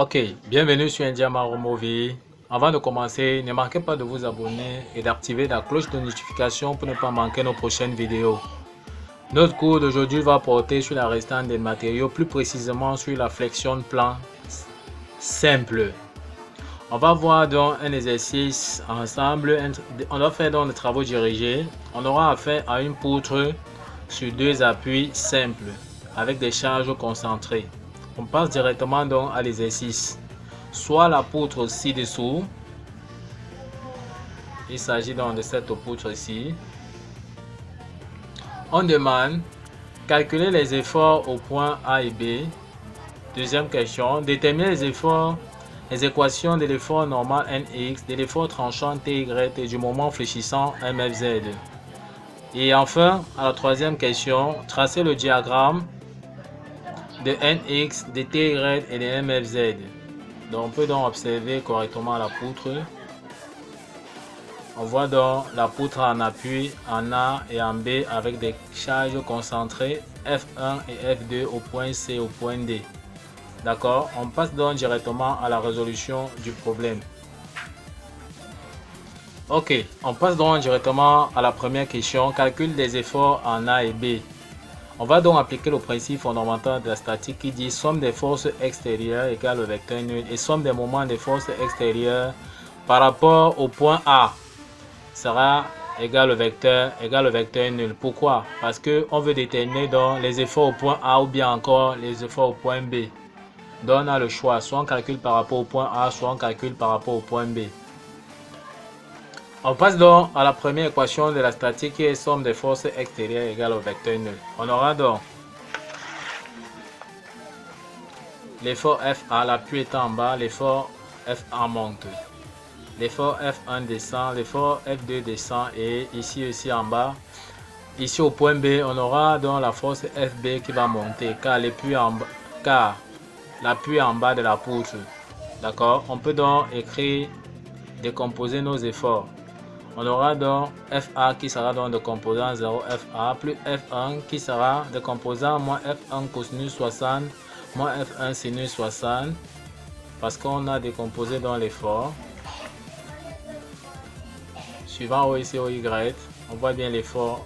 Ok, bienvenue sur Indiamaro Movie. Avant de commencer, ne manquez pas de vous abonner et d'activer la cloche de notification pour ne pas manquer nos prochaines vidéos. Notre cours d'aujourd'hui va porter sur la restante des matériaux, plus précisément sur la flexion de plan simple. On va voir donc un exercice ensemble. On va faire donc des travaux dirigés. On aura affaire à une poutre sur deux appuis simples avec des charges concentrées. On passe directement donc à l'exercice. Soit la poutre ci-dessous. Il s'agit donc de cette poutre ici. On demande calculer les efforts au point A et B. Deuxième question, déterminer les efforts, les équations de l'effort normal NX, de l'effort tranchant TY et du moment fléchissant MFZ. Et enfin, à la troisième question, tracer le diagramme de NX, de TY et de MFZ. Donc on peut donc observer correctement la poutre. On voit donc la poutre en appui en A et en B avec des charges concentrées F1 et F2 au point C et au point D. D'accord, on passe donc directement à la résolution du problème. Ok, on passe donc directement à la première question, calcul des efforts en A et B. On va donc appliquer le principe fondamental de la statique qui dit somme des forces extérieures égale le vecteur nul et somme des moments des forces extérieures par rapport au point A sera égal au vecteur nul. Pourquoi? Parce que on veut déterminer donc les efforts au point A ou bien encore les efforts au point B. Donc on a le choix, soit on calcule par rapport au point A, soit on calcule par rapport au point B. On passe donc à la première équation de la statique qui est somme des forces extérieures égale au vecteur nul. On aura donc l'effort FA, l'appui est en bas, l'effort FA monte. L'effort F1 descend, l'effort F2 descend et ici aussi en bas. Ici au point B, on aura donc la force FB qui va monter car l'appui en bas de la poutre. D'accord? On peut donc écrire, décomposer nos efforts. On aura donc FA qui sera donc de composant 0 FA plus F1 qui sera de composant moins F1 cosinus 60 moins F1 sinus 60 parce qu'on a décomposé dans l'effort. Suivant O ici OY, on voit bien l'effort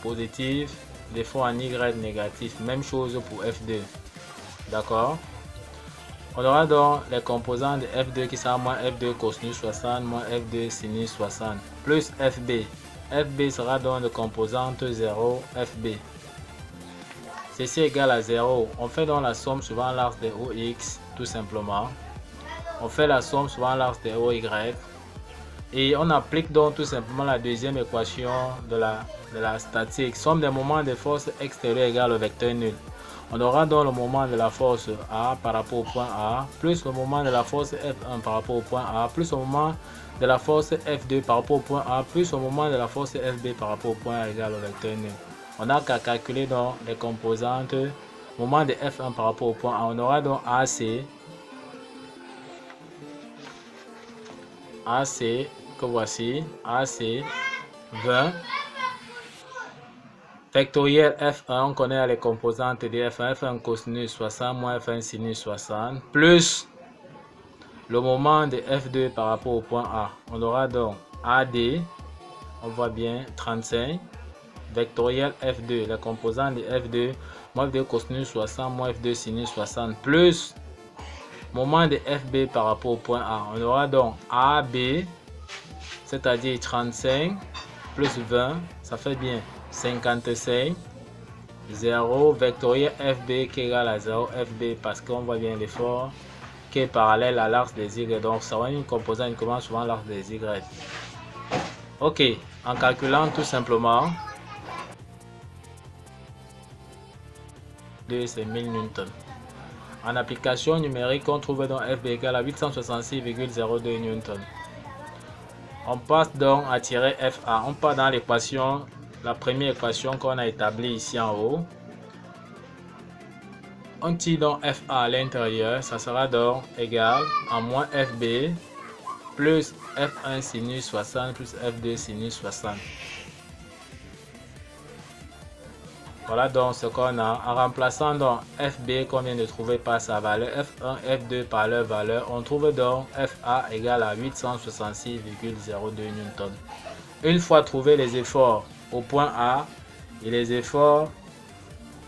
positif, l'effort en Y négatif. Même chose pour F2. D'accord? On aura donc les composants de F2 qui sera moins F2 cosinus 60 moins F2 sinus 60 plus FB. FB sera donc de composante 0 FB. Ceci est égal à 0. On fait donc la somme suivant l'axe de OX tout simplement. On fait la somme suivant l'axe de OY. Et on applique donc tout simplement la deuxième équation de la statique. Somme des moments de force extérieure égale au vecteur nul. On aura donc le moment de la force A par rapport au point A, plus le moment de la force F1 par rapport au point A, plus le moment de la force F2 par rapport au point A, plus le moment de la force FB par rapport au point A égale au vecteur nul. On n'a qu'à calculer donc les composantes. Moment de F1 par rapport au point A. On aura donc AC que voici, AC 20 factoriel F1, on connaît les composantes de F1, F1 cosinus 60 moins F1 sinus 60 plus le moment de F2 par rapport au point A. On aura donc AD, on voit bien 35 vectoriel F2, les composantes de F2 moins F2 cosinus 60 moins F2 sinus 60 plus moment de FB par rapport au point A. On aura donc AB, c'est-à-dire 35 plus 20, ça fait bien 55, 0 vectoriel FB qui est égal à 0 FB parce qu'on voit bien l'effort qui est parallèle à l'axe des Y. Donc ça va une composante qui commence souvent l'axe des Y. Ok, en calculant tout simplement, c'est 1000 newtons. En application numérique, on trouve donc FB égale à 866,02 newtons. On passe donc à tirer FA. On part dans l'équation, la première équation qu'on a établie ici en haut. On tire donc FA à l'intérieur. Ça sera donc égal à moins FB plus F1 sinus 60 plus F2 sinus 60. Voilà donc ce qu'on a. En remplaçant donc FB qu'on vient de trouver par sa valeur, F1, F2 par leur valeur, on trouve donc FA égale à 866,02 Newton. Une fois trouvé les efforts au point A et les efforts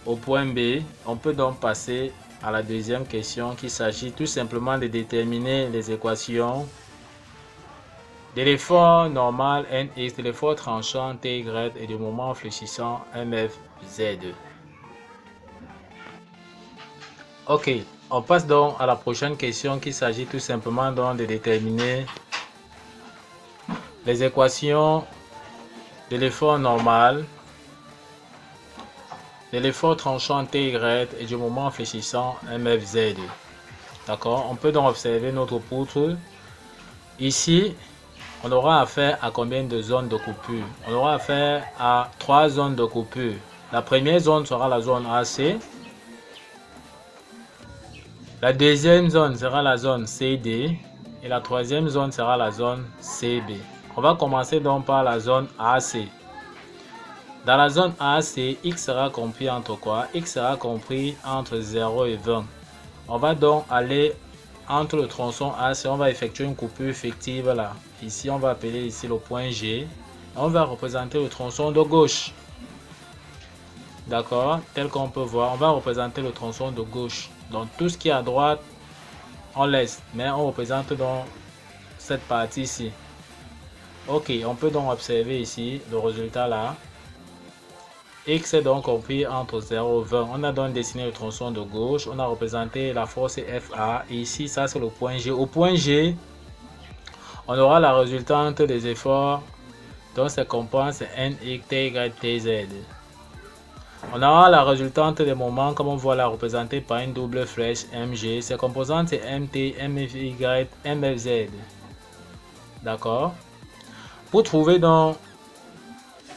au point B, on peut donc passer à la deuxième question qu'il s'agit tout simplement de déterminer les équations de l'effort normal NX, de l'effort tranchant TY et du moment fléchissant MFZ. Ok, on passe donc à la prochaine question qu'il s'agit tout simplement donc de déterminer les équations de l'effort normal, de l'effort tranchant TY et du moment fléchissant MFZ. D'accord, on peut donc observer notre poutre. Ici, on aura affaire à combien de zones de coupure? On aura affaire à 3 zones de coupure. La première zone sera la zone AC. La deuxième zone sera la zone CD. Et la troisième zone sera la zone CB. On va commencer donc par la zone AC. Dans la zone AC, X sera compris entre quoi? X sera compris entre 0 et 20. On va donc aller entre le tronçon AC, on va effectuer une coupure fictive là. Ici, on va appeler ici le point G. On va représenter le tronçon de gauche. D'accord? Tel qu'on peut voir, on va représenter le tronçon de gauche. Donc, tout ce qui est à droite, on laisse. Mais on représente donc cette partie ici. Ok, on peut donc observer ici le résultat là. X est donc compris entre 0 et 20. On a donc dessiné le tronçon de gauche. On a représenté la force FA. Et ici, ça c'est le point G. Au point G, on aura la résultante des efforts dont se compensent NX, TY, TZ. On aura la résultante des moments comme on voit la représentée par une double flèche MG. Ses composantes c'est MT, MFY, MFZ. D'accord? Pour trouver donc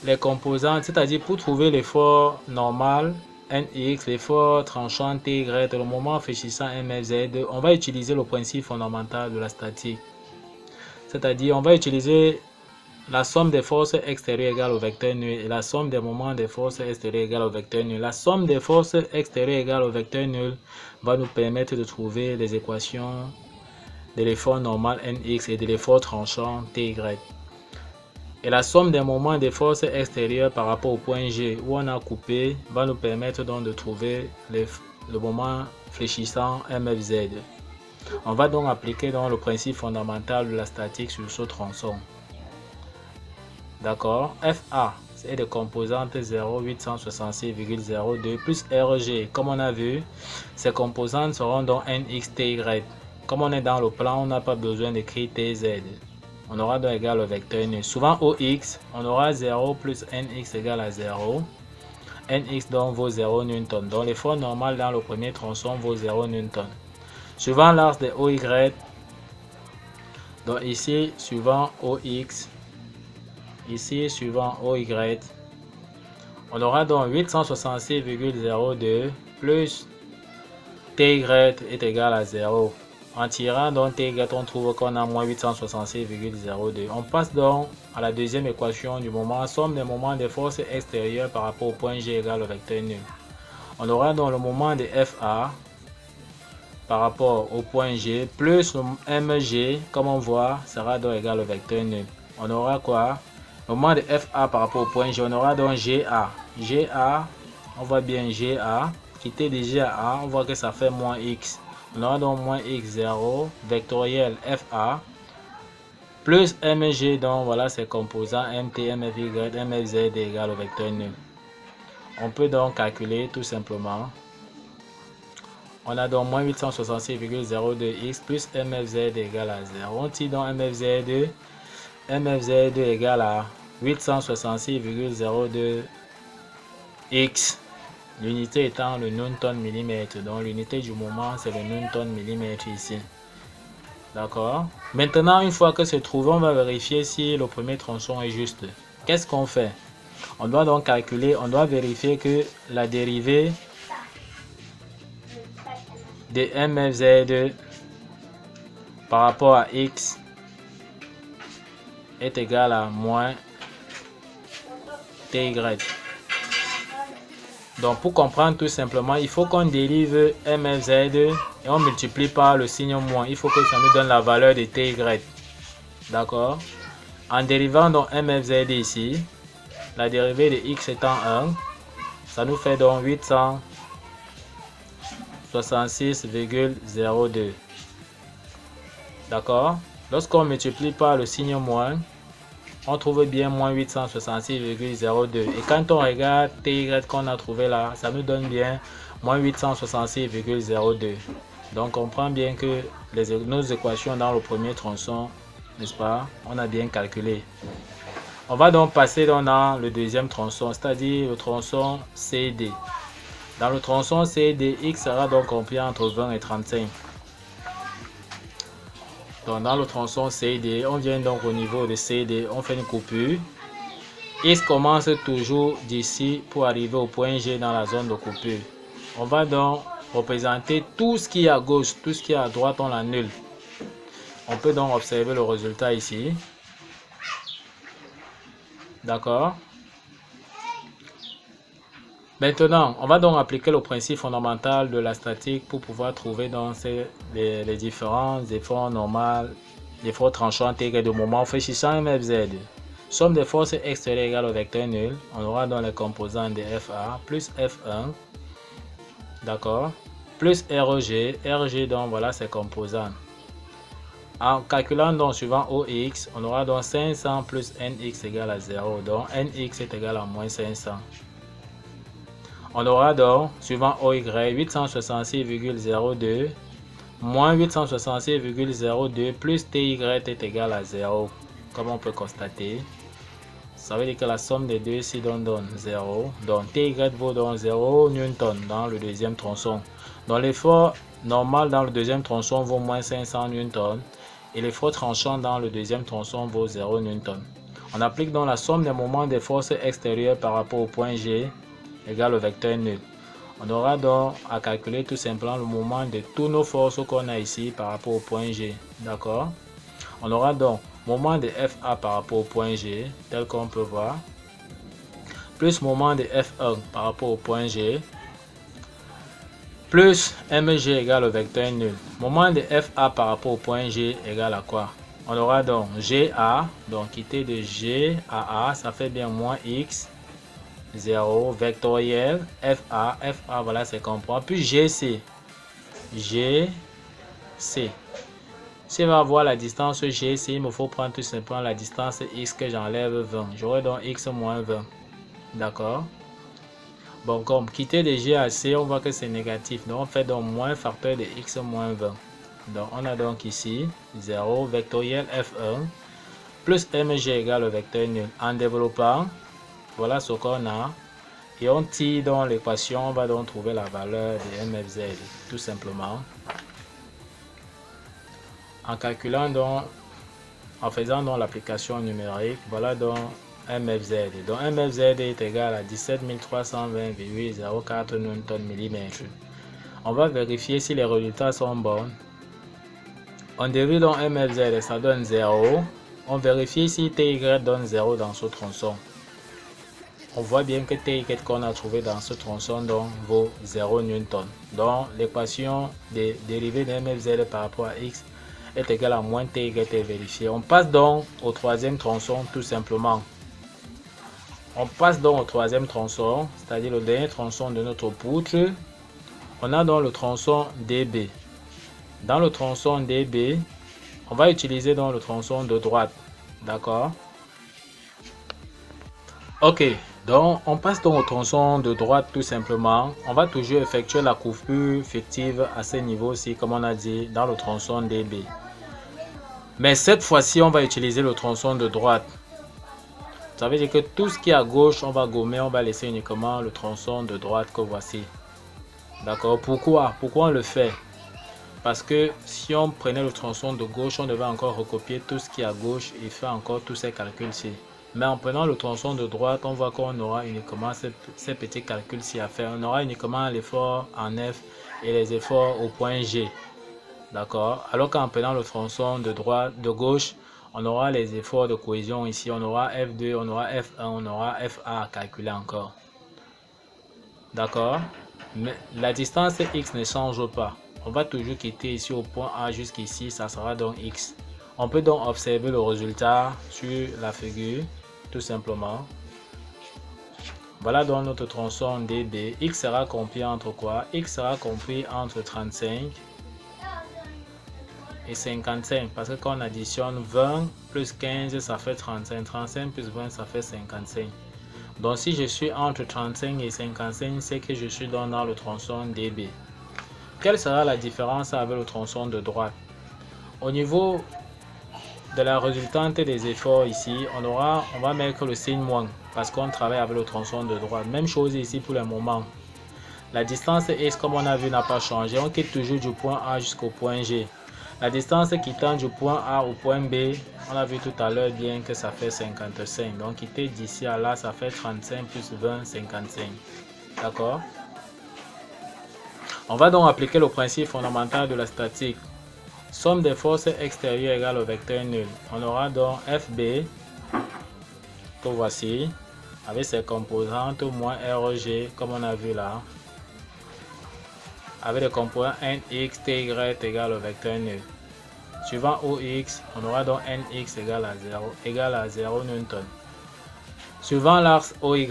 les composantes, c'est-à-dire pour trouver l'effort normal NX, l'effort tranchant TY, le moment fléchissant MFZ, on va utiliser le principe fondamental de la statique. C'est-à-dire on va utiliser la somme des forces extérieures égale au vecteur nul et la somme des moments des forces extérieures égale au vecteur nul. La somme des forces extérieures égale au vecteur nul va nous permettre de trouver les équations de l'effort normal NX et de l'effort tranchant TY. Et la somme des moments des forces extérieures par rapport au point G où on a coupé va nous permettre donc de trouver le moment fléchissant MFZ. On va donc appliquer donc le principe fondamental de la statique sur ce tronçon. D'accord? FA, c'est des composantes 0,866,02 plus RG. Comme on a vu, ces composantes seront donc NX, TY. Comme on est dans le plan, on n'a pas besoin d'écrire TZ. On aura donc égal au vecteur nul. Souvent OX, on aura 0 plus NX égale à 0. NX donc vaut 0 Newton. Donc l'effort normal dans le premier tronçon vaut 0 Newton. Suivant l'axe de OY, donc ici, suivant OX, ici, suivant OY, on aura donc 866,02 plus TY est égal à 0. En tirant donc TY, on trouve qu'on a moins 866,02. On passe donc à la deuxième équation du moment, somme des moments des forces extérieures par rapport au point G égale au vecteur nul. On aura donc le moment de FA par rapport au point G plus le MG, comme on voit, sera donc égal au vecteur nul. On aura quoi? Le moment de FA par rapport au point G, on aura donc GA. GA, on voit bien GA. Quitter de GA, on voit que ça fait moins X. On aura donc moins X0 vectoriel FA plus MG, donc voilà ses composants MT, MFY, MFZ égale au vecteur nul. On peut donc calculer tout simplement. On a donc moins 866,02x plus MFZ égale à 0. On tire donc MFZ2. MFZ2 égale à 866,02x. L'unité étant le Newton millimètre. Donc l'unité du moment c'est le Newton millimètre ici. D'accord. Maintenant, une fois que c'est trouvé, on va vérifier si le premier tronçon est juste. Qu'est-ce qu'on fait? On doit donc calculer, on doit vérifier que la dérivée de MFZ par rapport à X est égale à moins TY. Donc pour comprendre tout simplement, il faut qu'on dérive MFZ et on multiplie par le signe moins. Il faut que ça nous donne la valeur de TY. D'accord? En dérivant donc MFZ ici, la dérivée de x étant 1, ça nous fait donc 866,02. D'accord? Lorsqu'on multiplie par le signe moins, on trouve bien moins 866,02. Et quand on regarde TY qu'on a trouvé là, ça nous donne bien moins 866,02. Donc on comprend bien que nos équations dans le premier tronçon, n'est-ce pas, on a bien calculé. On va donc passer dans le deuxième tronçon, c'est-à-dire le tronçon CD. Dans le tronçon CD, X sera donc compris entre 20 et 35. Donc dans le tronçon CD, on vient donc au niveau de CD, on fait une coupure. X commence toujours d'ici pour arriver au point G dans la zone de coupure. On va donc représenter tout ce qui est à gauche, tout ce qui est à droite, on l'annule. On peut donc observer le résultat ici. D'accord? Maintenant, on va donc appliquer le principe fondamental de la statique pour pouvoir trouver donc les différents efforts normaux, l'effort tranchant TY de moment réfléchissant MFZ. Somme des forces extérieures égale au vecteur nul. On aura donc les composants de FA plus F1. D'accord? Plus RG. RG donc voilà ses composants. En calculant donc suivant OX, on aura donc 500 plus NX égale à 0. Donc NX est égal à moins 500. On aura donc, suivant OY, 866,02 moins 866,02 plus TY est égal à 0. Comme on peut constater, ça veut dire que la somme des deux ici donne 0. Donc TY vaut donc 0 Newton dans le deuxième tronçon. Donc l'effort normal dans le deuxième tronçon vaut moins 500 Newton. Et l'effort tranchant dans le deuxième tronçon vaut 0 Newton. On applique donc la somme des moments des forces extérieures par rapport au point G égale au vecteur nul. On aura donc à calculer tout simplement le moment de toutes nos forces qu'on a ici par rapport au point G. D'accord? On aura donc moment de FA par rapport au point G, tel qu'on peut voir, plus moment de F1 par rapport au point G, plus MG égale au vecteur nul. Moment de FA par rapport au point G égale à quoi? On aura donc GA, donc quitter de G à A, ça fait bien moins X, 0, vectoriel, FA, voilà c'est comprend, puis GC, GC. Si on va avoir la distance GC, il me faut prendre tout simplement la distance X que j'enlève 20. J'aurai donc X moins 20. D'accord? Bon, comme quitter de G à C, on voit que c'est négatif. Donc on fait donc moins facteur de X moins 20. Donc on a donc ici 0, vectoriel F1, plus MG égale au vecteur nul. En développant, voilà ce qu'on a. Et on tire dans l'équation, on va donc trouver la valeur de MFZ, tout simplement. En calculant donc, en faisant donc l'application numérique, voilà donc MFZ. Donc MFZ est égal à 17 320,04 Nm. On va vérifier si les résultats sont bons. On dérive donc MFZ et ça donne 0. On vérifie si TY donne 0 dans ce tronçon. On voit bien que TY qu'on a trouvé dans ce tronçon donc vaut 0 Newton. Donc l'équation des dérivées de MFZ par rapport à X est égale à moins TY est vérifié. On passe donc au troisième tronçon tout simplement. On passe donc au troisième tronçon, c'est-à-dire le dernier tronçon de notre poutre. On a donc le tronçon DB. Dans le tronçon DB, on va utiliser donc le tronçon de droite. D'accord? Ok, donc on passe donc au tronçon de droite tout simplement. On va toujours effectuer la coupure fictive à ce niveau-ci, comme on a dit, dans le tronçon DB. Mais cette fois-ci, on va utiliser le tronçon de droite. Ça veut dire que tout ce qui est à gauche, on va gommer, on va laisser uniquement le tronçon de droite que voici. D'accord? Pourquoi on le fait? Parce que si on prenait le tronçon de gauche, on devait encore recopier tout ce qui est à gauche et faire encore tous ces calculs-ci. Mais en prenant le tronçon de droite, on voit qu'on aura uniquement ces petits calculs-ci à faire. On aura uniquement l'effort en F et les efforts au point G. D'accord? Alors qu'en prenant le tronçon de droite, de gauche, on aura les efforts de cohésion ici. On aura F2, on aura F1, on aura FA à calculer encore. D'accord? Mais la distance x ne change pas. On va toujours quitter ici au point A jusqu'ici, ça sera donc x. On peut donc observer le résultat sur la figure, tout simplement. Voilà donc notre tronçon DB. X sera compris entre quoi? X sera compris entre 35 et 55. Parce que quand on additionne 20 plus 15, ça fait 35. 35 plus 20, ça fait 55. Donc si je suis entre 35 et 55, c'est que je suis dans le tronçon DB. Quelle sera la différence avec le tronçon de droite? Au niveau de la résultante des efforts ici, on va mettre le signe moins parce qu'on travaille avec le tronçon de droite. Même chose ici pour le moment. La distance S, comme on a vu, n'a pas changé. On quitte toujours du point A jusqu'au point G. La distance quittant du point A au point B, on a vu tout à l'heure bien que ça fait 55. Donc quitter d'ici à là, ça fait 35 plus 20, 55. D'accord? On va donc appliquer le principe fondamental de la statique. Somme des forces extérieures égale au vecteur nul. On aura donc FB, que voici, avec ses composantes moins RG, comme on a vu là, avec les composants NX, TY égale au vecteur nul. Suivant OX, on aura donc NX égale à 0 Newton. Suivant l'axe OY,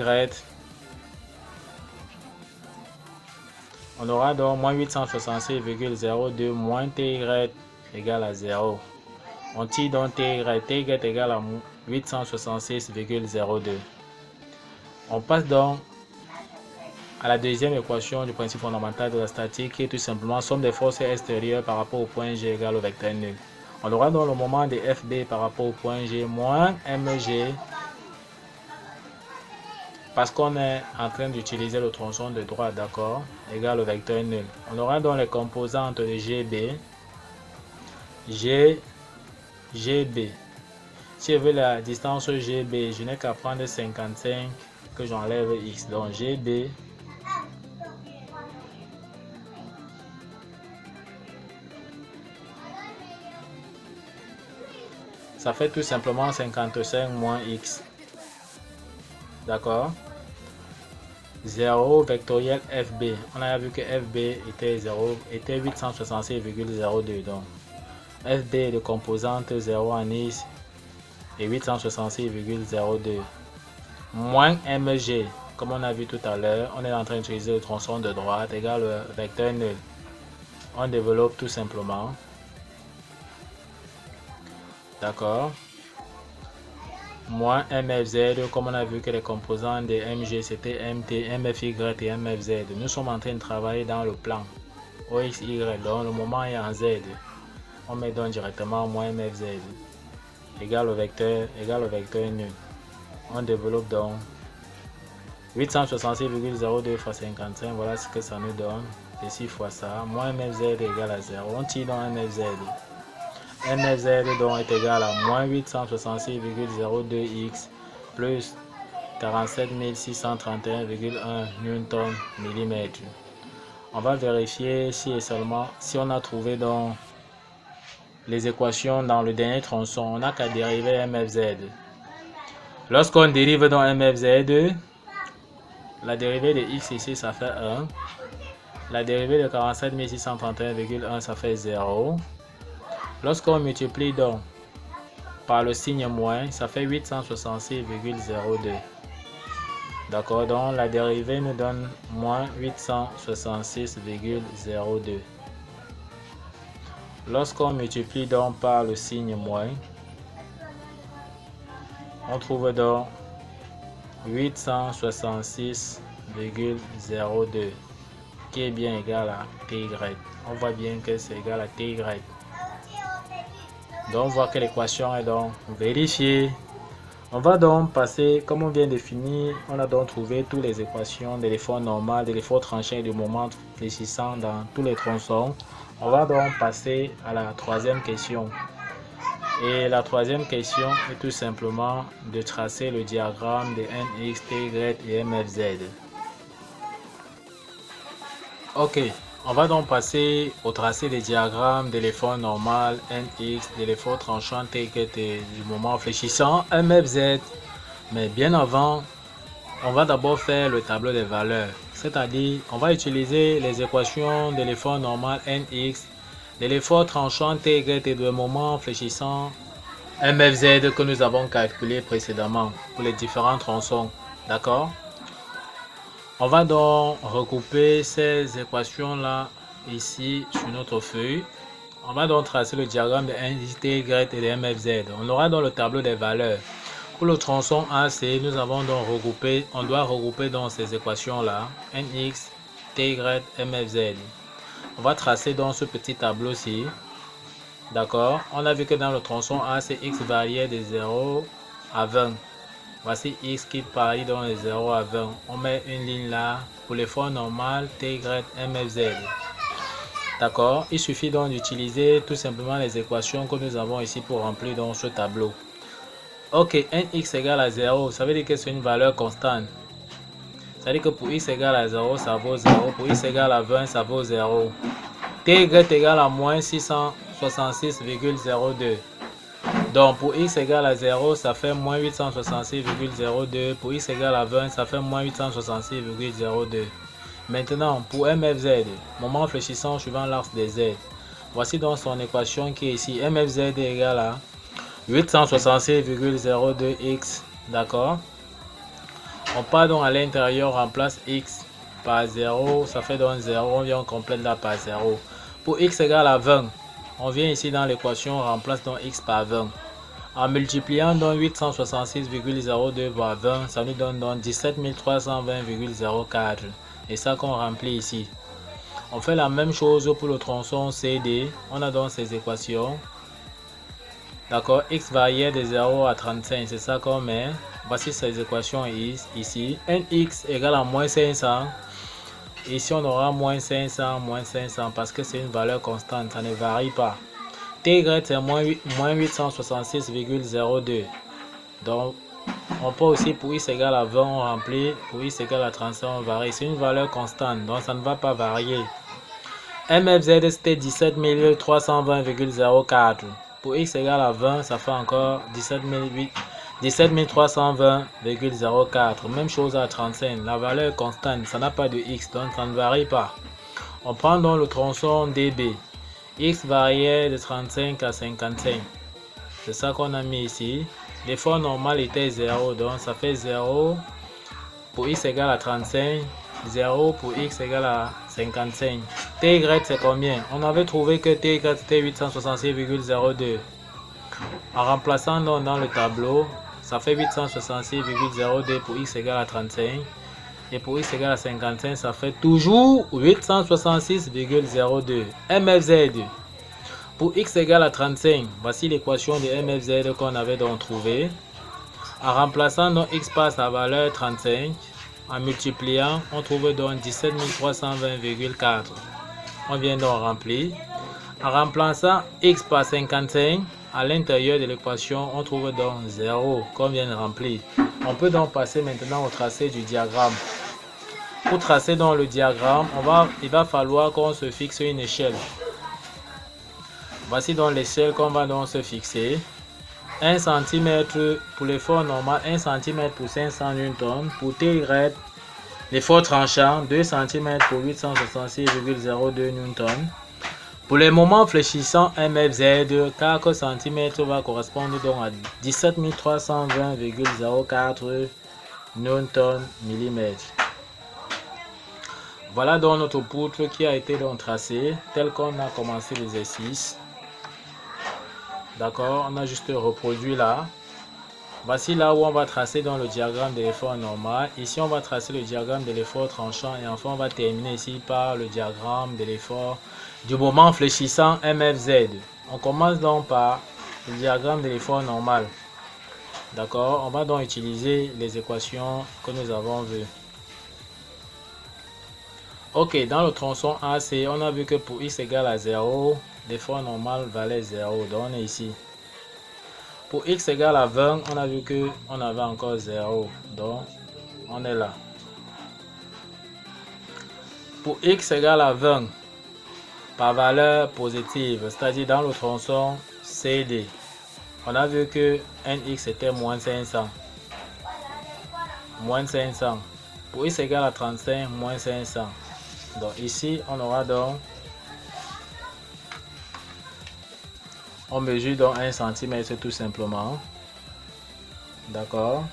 on aura donc moins 866,02 moins TY égale à 0. On tire donc TY égale à 866,02. On passe donc à la deuxième équation du principe fondamental de la statique qui est tout simplement somme des forces extérieures par rapport au point G égale au vecteur nul. On aura donc le moment de FB par rapport au point G moins MG parce qu'on est en train d'utiliser le tronçon de droite, d'accord, égale au vecteur nul. On aura donc les composantes de GB, GB. Si je veux la distance GB, je n'ai qu'à prendre 55 que j'enlève X. Donc GB ça fait tout simplement 55 moins X. D'accord? 0 vectoriel FB. On a vu que FB était 866,02. Donc FB de composante 0 en X et 866,02. Moins MG. Comme on a vu tout à l'heure, on est en train d'utiliser le tronçon de droite égale le vecteur nul. On développe tout simplement. D'accord? Moins MFZ, comme on a vu que les composants de MG c'était MT, MFY et MFZ. Nous sommes en train de travailler dans le plan OXY, donc le moment est en Z. On met donc directement moins MFZ égale au vecteur nul. On développe donc 866,02 fois 55, voilà ce que ça nous donne. Et 6 fois ça, moins MFZ égale à 0. On tire dans MFZ. MFZ donc est égal à moins 866,02x plus 47 631,1 Newton millimètre. On va vérifier si et seulement si on a trouvé donc les équations dans le dernier tronçon. On n'a qu'à dériver MFZ. Lorsqu'on dérive dans MFZ, la dérivée de x ici ça fait 1. La dérivée de 47 631,1 ça fait 0. Lorsqu'on multiplie donc par le signe moins, ça fait 866,02. D'accord, donc la dérivée nous donne moins 866,02. Lorsqu'on multiplie donc par le signe moins, on trouve donc 866,02 qui est bien égal à TY. On voit bien que c'est égal à TY. Donc on voit que l'équation est donc vérifiée. On va donc passer, comme on vient de finir, on a donc trouvé toutes les équations de l'effort normal, de l'effort tranché et du moment fléchissant dans tous les tronçons. On va donc passer à la troisième question. Et la troisième question est tout simplement de tracer le diagramme de NX, TY et MFZ. Ok. On va donc passer au tracé des diagrammes de l'effort normal NX, de l'effort tranchant TY et du moment fléchissant MFZ. Mais bien avant, on va d'abord faire le tableau des valeurs. C'est-à-dire, on va utiliser les équations de l'effort normal Nx, de l'effort tranchant Ty et de moment fléchissant MFZ que nous avons calculé précédemment pour les différents tronçons. D'accord? On va donc regrouper ces équations-là ici sur notre feuille. On va donc tracer le diagramme de Nx, Ty et de MFZ. On aura donc le tableau des valeurs. Pour le tronçon AC, nous avons donc regroupé, on doit regrouper dans ces équations-là, Nx, Ty, MFZ. On va tracer dans ce petit tableau-ci. D'accord? On a vu que dans le tronçon AC, x variait de 0 à 20. Voici x qui varie dans les 0 à 20. On met une ligne là pour l'effort normal, Ty, MFZ. D'accord? Il suffit donc d'utiliser tout simplement les équations que nous avons ici pour remplir dans ce tableau. Ok, Nx égale à 0, ça veut dire que c'est une valeur constante. Ça veut dire que pour x égale à 0, ça vaut 0. Pour x égale à 20, ça vaut 0. Ty égale à moins 666,02. Donc pour x égale à 0, ça fait moins 866,02. Pour x égale à 20, ça fait moins 866,02. Maintenant, pour MFZ, moment fléchissant suivant l'axe des Z. Voici donc son équation qui est ici. MFZ est égal à 866,02x, d'accord? On part donc à l'intérieur, on remplace x par 0, ça fait donc 0, on vient, on complète là par 0. Pour x égale à 20, on vient ici dans l'équation, on remplace donc x par 20. En multipliant donc 866,02 par 20, ça nous donne donc 17 320,04. Et ça qu'on remplit ici. On fait la même chose pour le tronçon CD, on a donc ces équations. D'accord, x variait de 0 à 35, c'est ça qu'on met. Voici ces équations ici. Nx égale à moins 500. Ici, on aura moins 500 parce que c'est une valeur constante, ça ne varie pas. Ty, c'est moins 866,02. Donc, on peut aussi pour x égale à 20, on remplit. Pour x égale à 35, on varie. C'est une valeur constante, donc ça ne va pas varier. MFZ, c'était 17 320,04. Pour x égale à 20, ça fait encore 17 320,04. Même chose à 35. La valeur est constante, ça n'a pas de x, donc ça ne varie pas. On prend donc le tronçon DB. X variait de 35 à 55. C'est ça qu'on a mis ici. L'effort normal était 0, donc ça fait 0 pour x égale à 35. 0 pour x égale à 55. Ty c'est combien? On avait trouvé que Ty c'était 866,02. En remplaçant donc dans le tableau, ça fait 866,02 pour x égale à 35. Et pour x égale à 55, ça fait toujours 866,02. MFZ. Pour x égale à 35, voici l'équation de MFZ qu'on avait donc trouvé. En remplaçant donc x par sa valeur 35. En multipliant, on trouve donc 17 320,4. On vient donc remplir. En remplaçant x par 55, à l'intérieur de l'équation, on trouve donc 0 qu'on vient de remplir. On peut donc passer maintenant au tracé du diagramme. Pour tracer donc le diagramme, il va falloir qu'on se fixe une échelle. Voici donc l'échelle qu'on va donc se fixer. 1 cm pour l'effort normal, 1 cm pour 500 Newton. Pour Ty, l'effort tranchant, 2 cm pour 866,02 Newton. Pour les moments fléchissants MFZ, 4 cm va correspondre donc à 17 320,04 Newton mm. Voilà donc notre poutre qui a été donc tracée, tel qu'on a commencé l'exercice. D'accord, on a juste reproduit là. Voici là où on va tracer dans le diagramme de l'effort normal. Ici, on va tracer le diagramme de l'effort tranchant et enfin, on va terminer ici par le diagramme de l'effort du moment fléchissant MFZ. On commence donc par le diagramme de l'effort normal. D'accord, on va donc utiliser les équations que nous avons vues. Ok, dans le tronçon AC, on a vu que pour x égale à 0, l'effort normal valait 0. Donc, on est ici. Pour x égale à 20, on a vu que on avait encore 0. Donc, on est là. Pour x égale à 20, par valeur positive, c'est-à-dire dans le tronçon CD, on a vu que Nx était moins 500. moins 500. Pour x égale à 35, moins 500. Donc ici, on aura donc, on mesure donc 1 cm tout simplement. D'accord.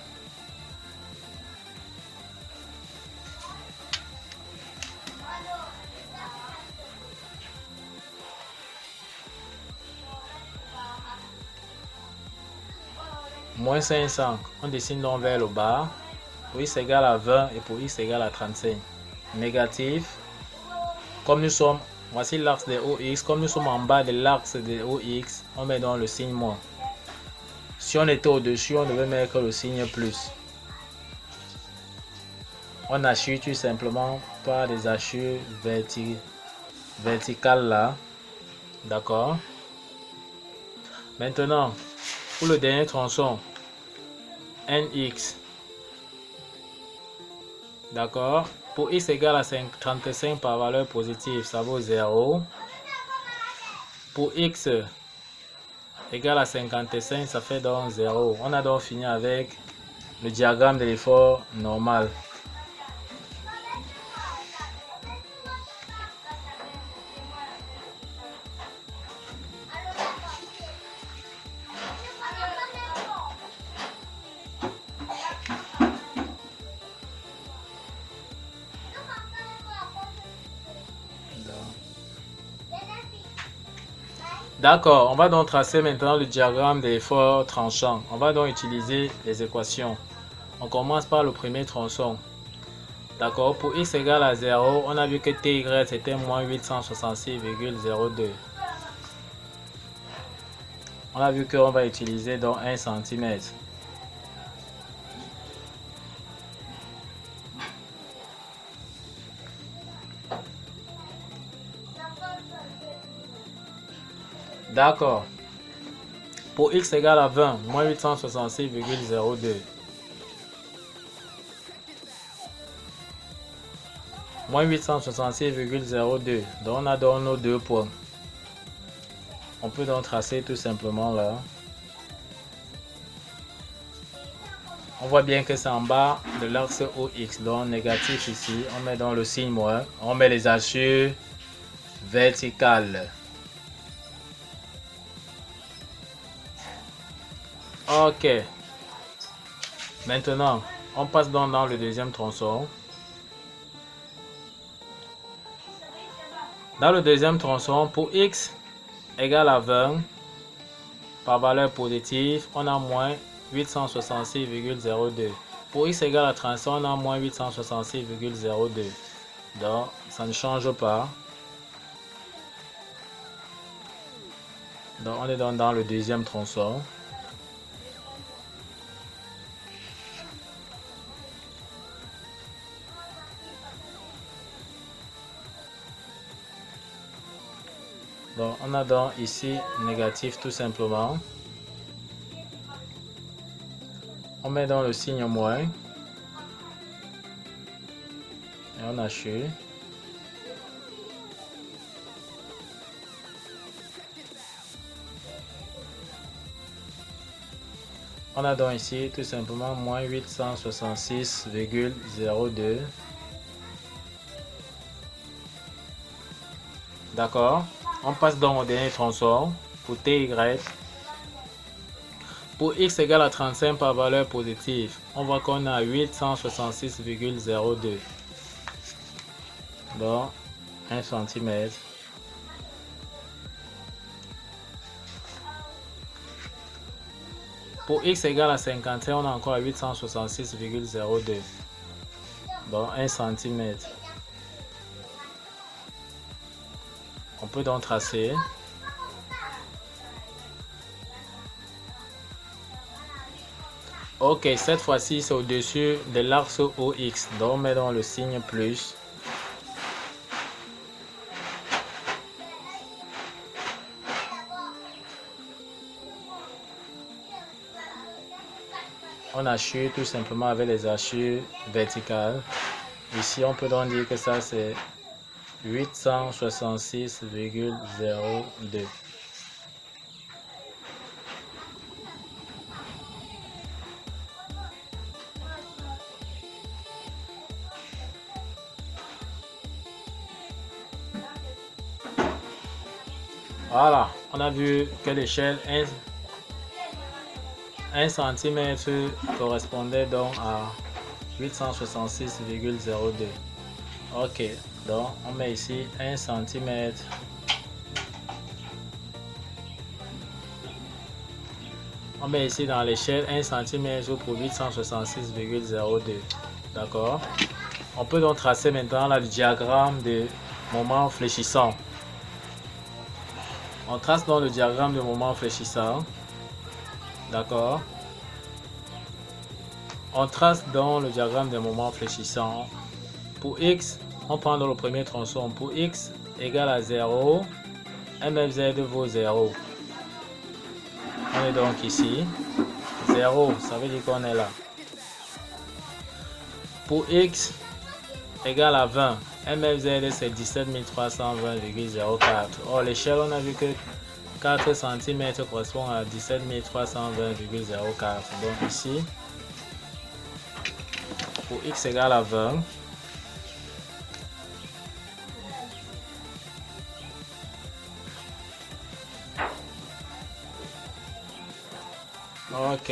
Moins 500, on dessine donc vers le bas. Pour x égale à 20 et pour x égale à 35. Négatif. Comme nous sommes, voici l'axe de OX. Comme nous sommes en bas de l'axe de OX, on met donc le signe moins. Si on était au-dessus, on devait mettre le signe plus. On hachure tout simplement par des hachures verticales là. D'accord. Maintenant, pour le dernier tronçon, NX. D'accord. Pour x égale à 35 par valeur positive, ça vaut 0. Pour x égale à 55, ça fait donc 0. On a donc fini avec le diagramme de l'effort normal. D'accord, on va donc tracer maintenant le diagramme de l'effort tranchant. On va donc utiliser les équations. On commence par le premier tronçon. D'accord, pour x égale à 0, on a vu que ty c'était moins 866,02. On a vu qu'on va utiliser donc 1 cm. D'accord. Pour x égale à 20, moins 866,02. Moins 866,02. Donc on a donc nos deux points. On peut donc tracer tout simplement là. On voit bien que c'est en bas de l'axe OX, donc négatif ici. On met donc le signe moins. On met les hachures verticales. Ok. Maintenant, on passe donc dans le deuxième tronçon. Dans le deuxième tronçon, pour x égale à 20, par valeur positive, on a moins 866,02. Pour x égale à 35, on a moins 866,02. Donc, ça ne change pas. Donc, on est donc dans le deuxième tronçon. Donc, on a donc ici négatif tout simplement. On met dans le signe moins. Et on hachure. On a donc ici tout simplement moins 866,02. D'accord. On passe donc au dernier tronçon pour ty. Pour x égale à 35 par valeur positive, on voit qu'on a 866,02. Donc 1 cm. Pour x égale à 51, on a encore 866,02. Donc 1 cm. On peut donc tracer. Ok, cette fois-ci c'est au-dessus de l'axe OX. Donc on met dans le signe plus. On hachure tout simplement avec les hachures verticales. Ici on peut donc dire que ça c'est 866,02. Voilà, on a vu que l'échelle 1 cm correspondait donc à 866,02. Ok, donc on met ici 1 cm. On met ici dans l'échelle 1 cm pour 866,02. D'accord. On peut donc tracer maintenant là, le diagramme de moment fléchissant. On trace donc le diagramme de moment fléchissant. D'accord. On trace donc le diagramme de moment fléchissant. Pour x, on prend dans le premier tronçon. Pour x égale à 0, MFZ vaut 0. On est donc ici. 0, ça veut dire qu'on est là. Pour x égale à 20, MFZ c'est 17 320,04. Or, l'échelle, on a vu que 4 cm correspond à 17 320,04. Donc ici, pour x égale à 20, ok.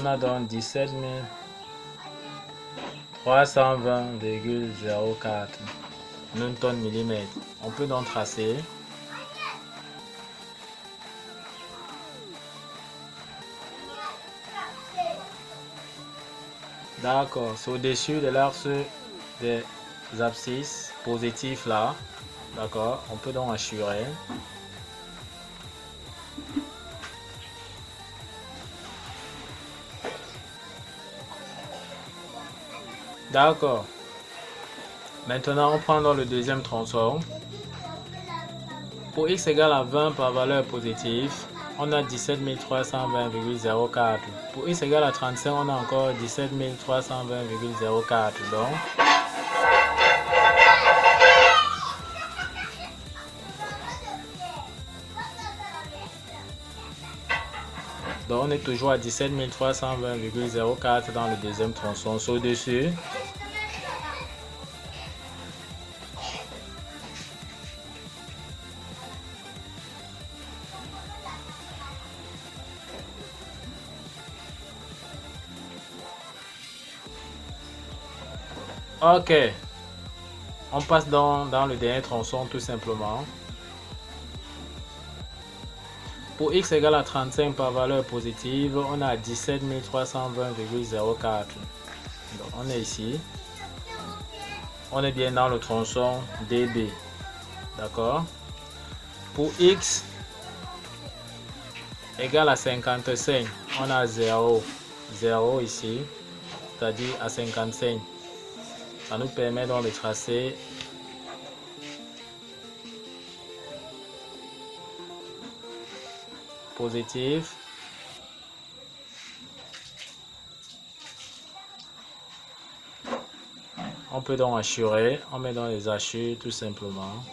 On a donc 17 320,04 Newton-mm. On peut donc tracer. D'accord, c'est au-dessus de l'axe des abscisses positifs là. D'accord, on peut donc assurer. D'accord. Maintenant, on prend dans le deuxième tronçon. Pour x égale à 20 par valeur positive, on a 17 320,04. Pour x égale à 35, on a encore 17 320,04. Donc, on est toujours à 17 320,04 dans le deuxième tronçon. Au-dessus. Ok. On passe dans le dernier tronçon tout simplement. Pour x égale à 35 par valeur positive, on a 17 320,04. Donc on est ici. On est bien dans le tronçon DB. D'accord. Pour x égale à 55, on a 0. 0 ici, c'est-à-dire à 55. Ça nous permet donc de tracer positif, on peut donc assurer, on met dans les hachures tout simplement.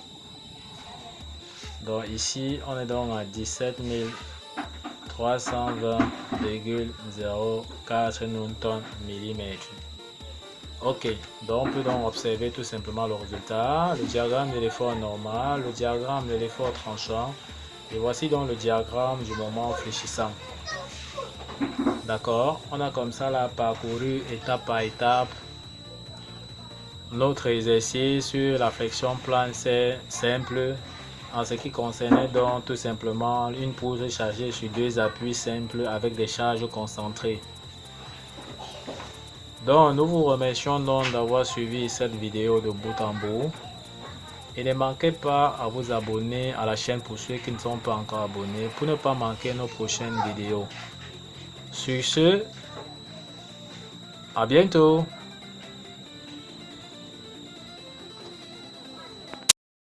Donc ici on est donc à 17 320,04 Newton-mm. Ok, donc on peut donc observer tout simplement le résultat, le diagramme de l'effort normal, le diagramme de l'effort tranchant, et voici donc le diagramme du moment fléchissant. D'accord, on a comme ça là parcouru étape par étape notre exercice sur la flexion plane simple en ce qui concernait donc tout simplement une poutre chargée sur deux appuis simples avec des charges concentrées. Donc nous vous remercions donc d'avoir suivi cette vidéo de bout en bout. Et ne manquez pas à vous abonner à la chaîne pour ceux qui ne sont pas encore abonnés pour ne pas manquer nos prochaines vidéos. Sur ce, à bientôt.